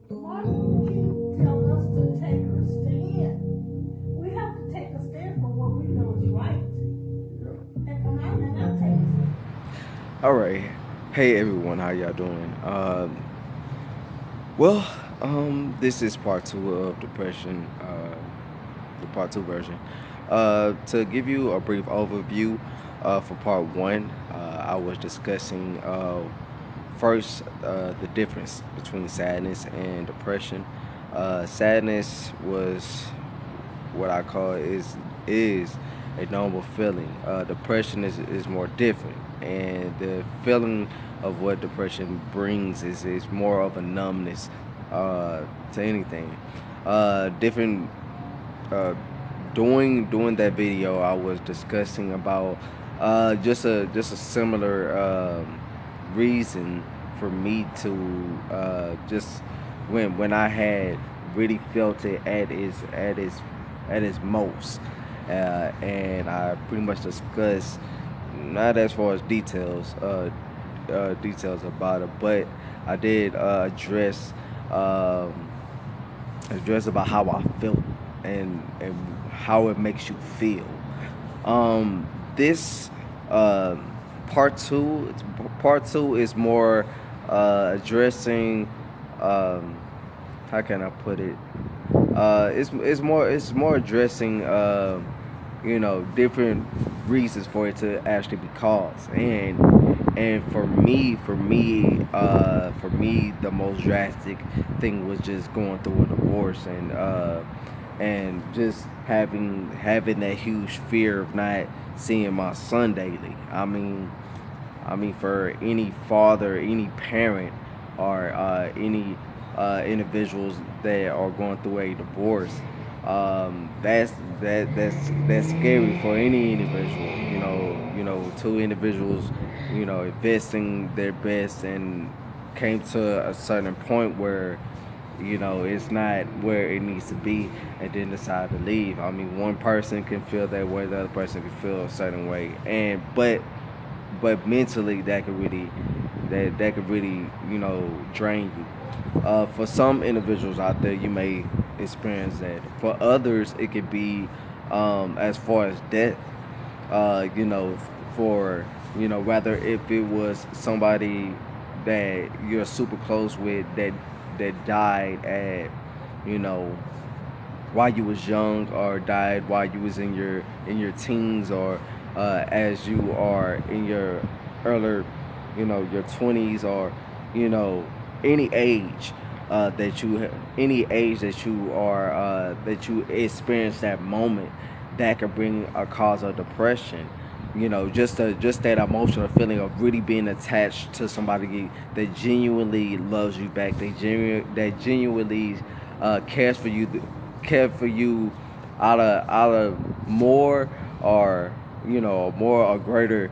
Why don't you tell us to take a stand? We have to take a stand for what we know is right. And I take a stand. All right. Hey everyone, how y'all doing? Well, this is part two of depression, the part two version. To give you a brief overview, for part one, I was discussing first the difference between sadness and depression. Sadness was what I call is a normal feeling. Depression is more different, and the feeling of what depression brings is more of a numbness to anything. Different. Uh, doing that video, I was discussing about just a similar reason for me to just when I had really felt it at its most, and I pretty much discussed not as far as details about it, but I did address about how I felt and how it makes you feel. This uh, part two part two is more addressing, um, how can I put it? It's more addressing different reasons for it to actually be caused. And for me the most drastic thing was just going through a divorce, and just having that huge fear of not seeing my son daily. I mean, for any father, any parent, or any individuals that are going through a divorce, that's scary for any individual. Two individuals, investing their best and came to a certain point where it's not where it needs to be, and then decide to leave. I mean, one person can feel that way, the other person can feel a certain way, and but mentally that could really drain you. For some individuals out there, you may experience that. For others, it could be as far as death. For rather if it was somebody that you're super close with that died at you know while you was young, or died while you was in your teens, or as you are in your earlier, your 20s, or you know any age any age that you are that you experience that moment, that could bring a cause of depression. Just that emotional feeling of really being attached to somebody that genuinely loves you back, that genuinely cares for you, out of more, or more or greater,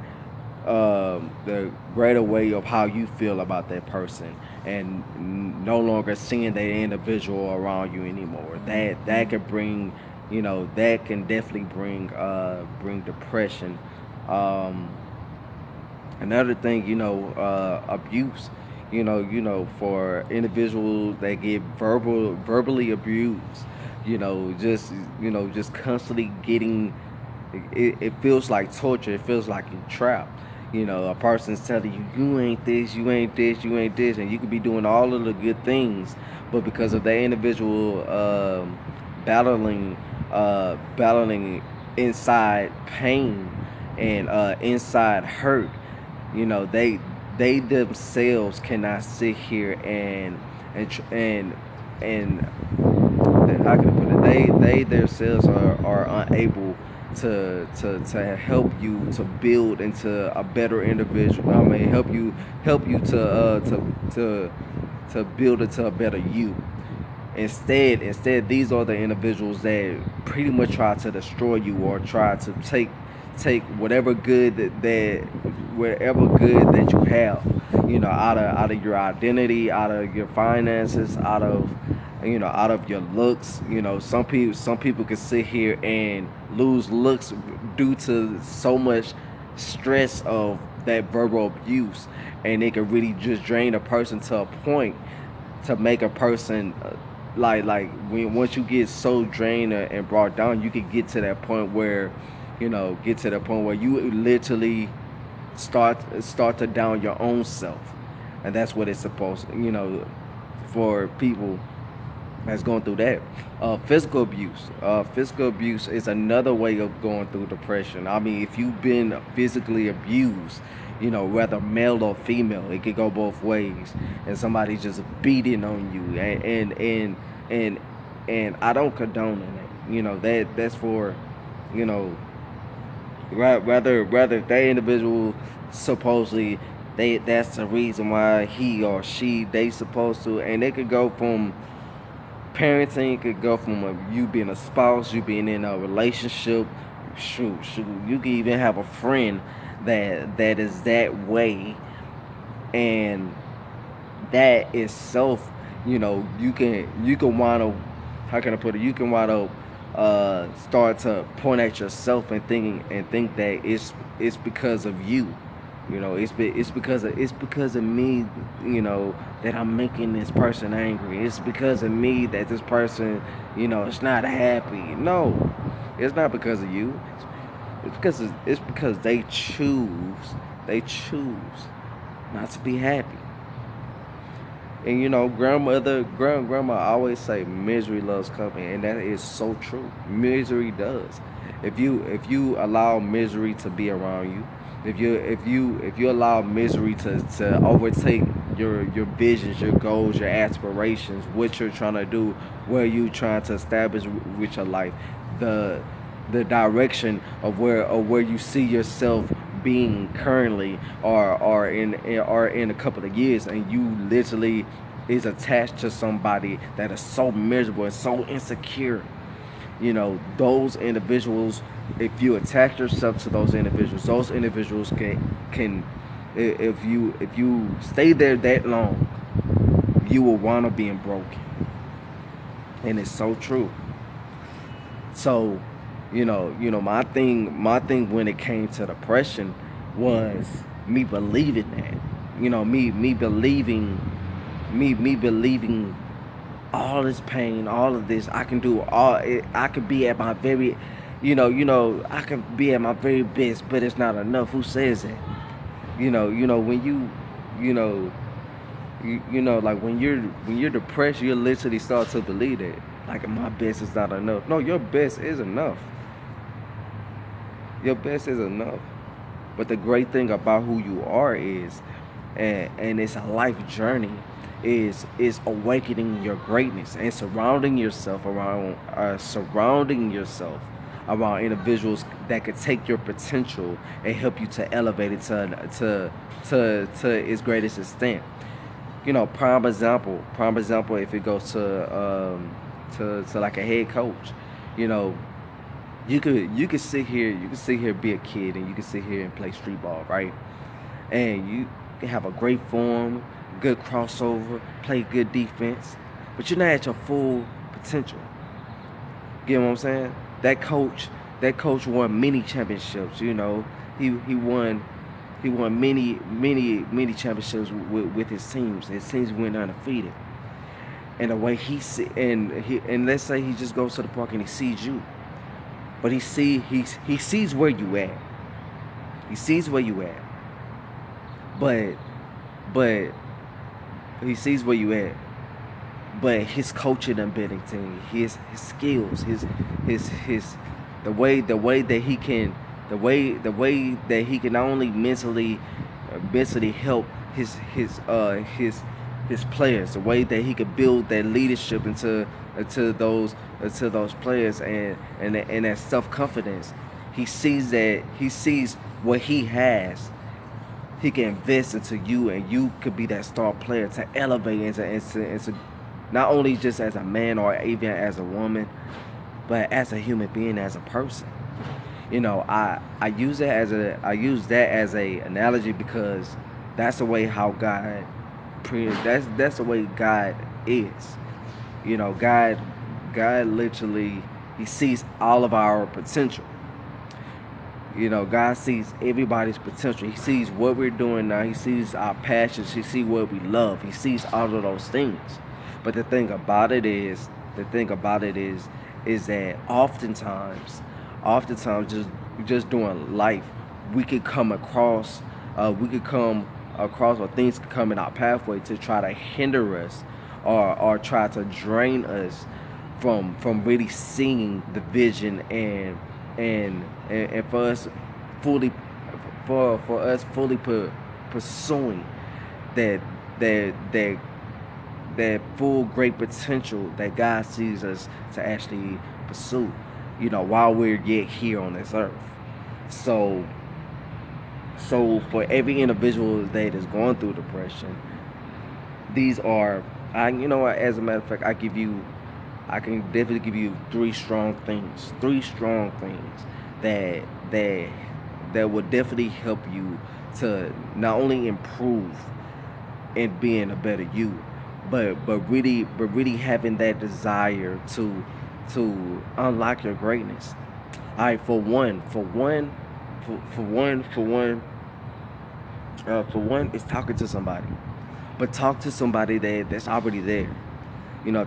the greater way of how you feel about that person, and no longer seeing that individual around you anymore. That could bring, that can definitely bring depression. um Another thing, abuse. For individuals that get verbally abused, just constantly getting, it feels like torture. It feels like you're trapped. A person's telling you, you ain't this, you ain't this, you ain't this, and you could be doing all of the good things, but because of that individual battling inside pain and inside hurt, they themselves cannot sit here and tr- and how can I put it? They themselves are unable to help you to build into a better individual. I mean, help you to build into a better you. Instead, these are the individuals that pretty much try to destroy you, or try to take whatever good that you have, out of your identity, out of your finances, out of your looks. Some people can sit here and lose looks due to so much stress of that verbal abuse, and it can really just drain a person to a point to make a person like when once you get so drained and brought down, you can get to that point where get to the point where you literally start to down your own self, and that's what it's supposed for people that's going through that. Physical abuse is another way of going through depression. I mean, if you've been physically abused, whether male or female, it could go both ways. And somebody just beating on you, and I don't condone that. That's for, you know, rather if that individual supposedly that's the reason why he or she they supposed to, and they could go from parenting, could go from you being a spouse, you being in a relationship. Shoot, you could even have a friend that is that way, and that itself, you can want to, how can I put it? You can want to start to point at yourself and think that it's because of you. It's because of me. That I'm making this person angry. It's because of me that this person, it's not happy. No, it's not because of you. It's because they choose not to be happy. And grandma always say misery loves company, and that is so true. Misery does. If you allow misery to be around you, if you allow misery to overtake your visions, your goals, your aspirations, what you're trying to do, where you trying to establish with your life, the direction of where you see yourself being currently, or in a couple of years, and you literally is attached to somebody that is so miserable and so insecure. Those individuals, if you attach yourself to those individuals can, if you stay there that long, you will wind up being broken. And it's so true. So, my thing when it came to depression was me believing that. Me believing all this pain, all of this. I can do all it. I could be at my very, I can be at my very best, but it's not enough. Who says that? When you know, like when you're depressed, you literally start to believe that, like, my best is not enough. No, your best is enough. Your best is enough. But the great thing about who you are is, and it's a life journey, is awakening your greatness and surrounding yourself around individuals that could take your potential and help you to elevate it to its greatest extent. Prime example, if it goes to like a head coach, you know, you could sit here be a kid, and you can sit here and play street ball, right? And you can have a great form, good crossover, play good defense, but you're not at your full potential. Get what I'm saying? That coach won many championships. He won many championships with his teams. His teams went undefeated. And the way and let's say he just goes to the park and he sees you, but he sees where you at. He sees where you at, but but he sees where you at. But his coaching and betting team, his skills, his the way that he can, the way that he can not only mentally help his players, the way that he could build that leadership into those players, and that self confidence. He sees what he has. He can invest into you, and you could be that star player to elevate into not only just as a man or even as a woman, but as a human being, as a person. I use that as a analogy, because that's the way how that's the way God is. God literally, he sees all of our potential. God sees everybody's potential. He sees what we're doing now. He sees our passions. He sees what we love. He sees all of those things. But the thing about it is that oftentimes just doing life, we could come across, we could come across, or things could come in our pathway to try to hinder us, or try to drain us from really seeing the vision, and for us fully, for us fully pursuing that that that full great potential that God sees us to actually pursue, while we're yet here on this earth. So so for every individual that is going through depression, these are, as a matter of fact, I can definitely give you three strong things that that that will definitely help you to not only improve in being a better you, but really having that desire to unlock your greatness. All right, for one, is talking to somebody, but talk to somebody that's already there.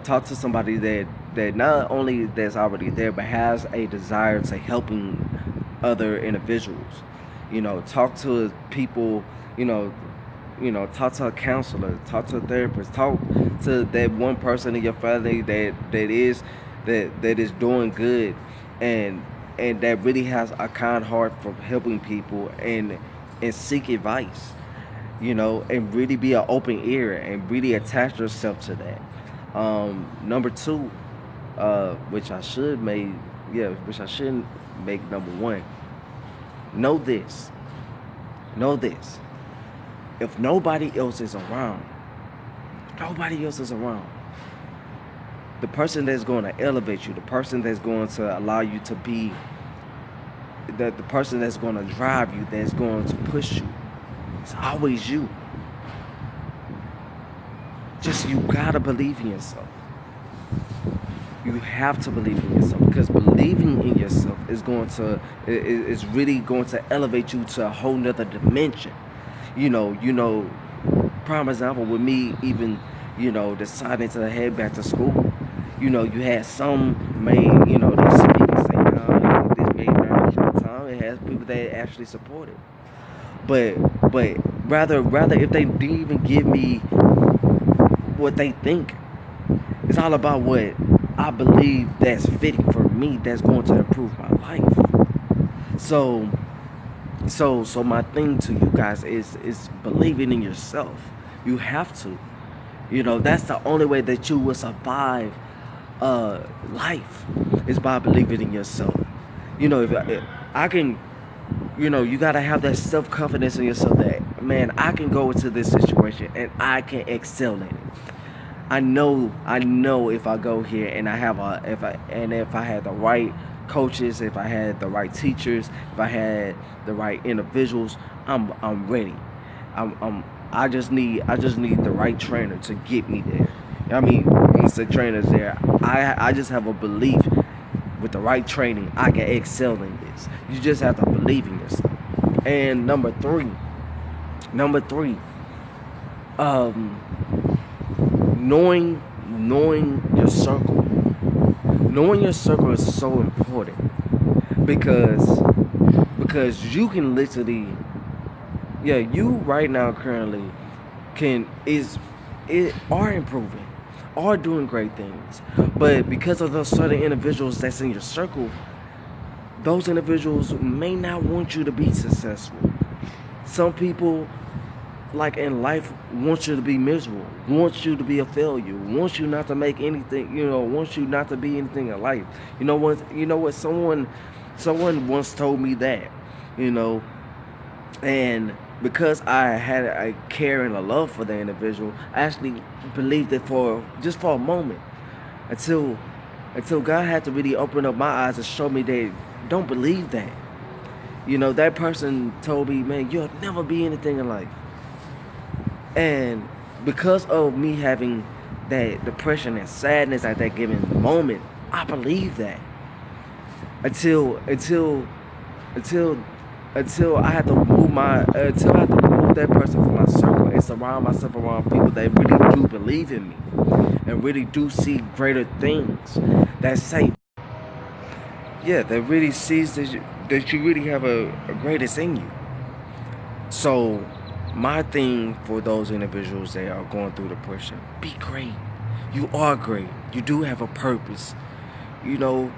Talk to somebody that not only that's already there, but has a desire to helping other individuals. Talk to people. You know, talk to a counselor, talk to a therapist, talk to that one person in your family that is doing good, and that really has a kind heart for helping people, and seek advice, and really be an open ear and really attach yourself to that. Number two, which I should make, yeah, which I shouldn't make number one. Know this, know this. If nobody else is around, nobody else is around, the person that's going to elevate you, the person that's going to allow you to be, the person that's going to drive you, that's going to push you, it's always you. Just, you gotta believe in yourself. You have to believe in yourself, because believing in yourself is really going to elevate you to a whole nother dimension. You know, prime example with me, even, deciding to head back to school. You had some may, they speak and say, no, this may not be your time. It has people that actually support it. But rather if they didn't even give me what they think, it's all about what I believe that's fitting for me, that's going to improve my life. So so my thing to you guys is believing in yourself. You have to. That's the only way that you will survive life, is by believing in yourself. If I can, you gotta have that self confidence in yourself that, man, I can go into this situation and I can excel in it. I know if I go here and if I had the right coaches, if I had the right teachers, if I had the right individuals, I'm ready. I just need the right trainer to get me there. I mean, once the trainer's there, I just have a belief, with the right training I can excel in this. You just have to believe in yourself. And number three, um, knowing your circle. Knowing your circle is so important, because you can literally, yeah, you right now currently can is are improving, are doing great things, but because of those certain individuals that's in your circle, those individuals may not want you to be successful. Some people, like in life, wants you to be miserable, wants you to be a failure, wants you not to make anything, wants you not to be anything in life. You know what, someone once told me that, you know, and because I had a care and a love for the individual, I actually believed it for just for a moment, until God had to really open up my eyes and show me that, don't believe that. That person told me, man, you'll never be anything in life. And because of me having that depression and sadness at that given moment, I believe that, until until until I had to move remove that person from my circle and surround myself around people that really do believe in me and really do see greater things, that say, yeah, that really sees that you really have a greatest in you. So my thing for those individuals that are going through depression, be great. You are great. You do have a purpose. You know,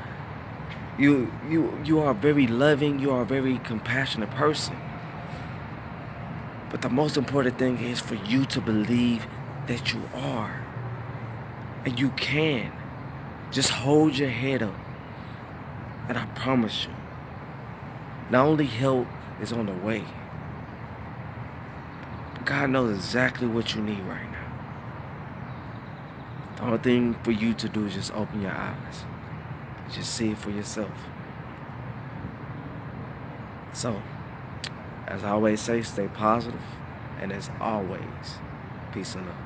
you are very loving, you are a very compassionate person. But the most important thing is for you to believe that you are. And you can. Just hold your head up. And I promise you, not only help is on the way, but God knows exactly what you need right now. The only thing for you to do is just open your eyes. Just see it for yourself. So, as I always say, stay positive, and as always, peace and love.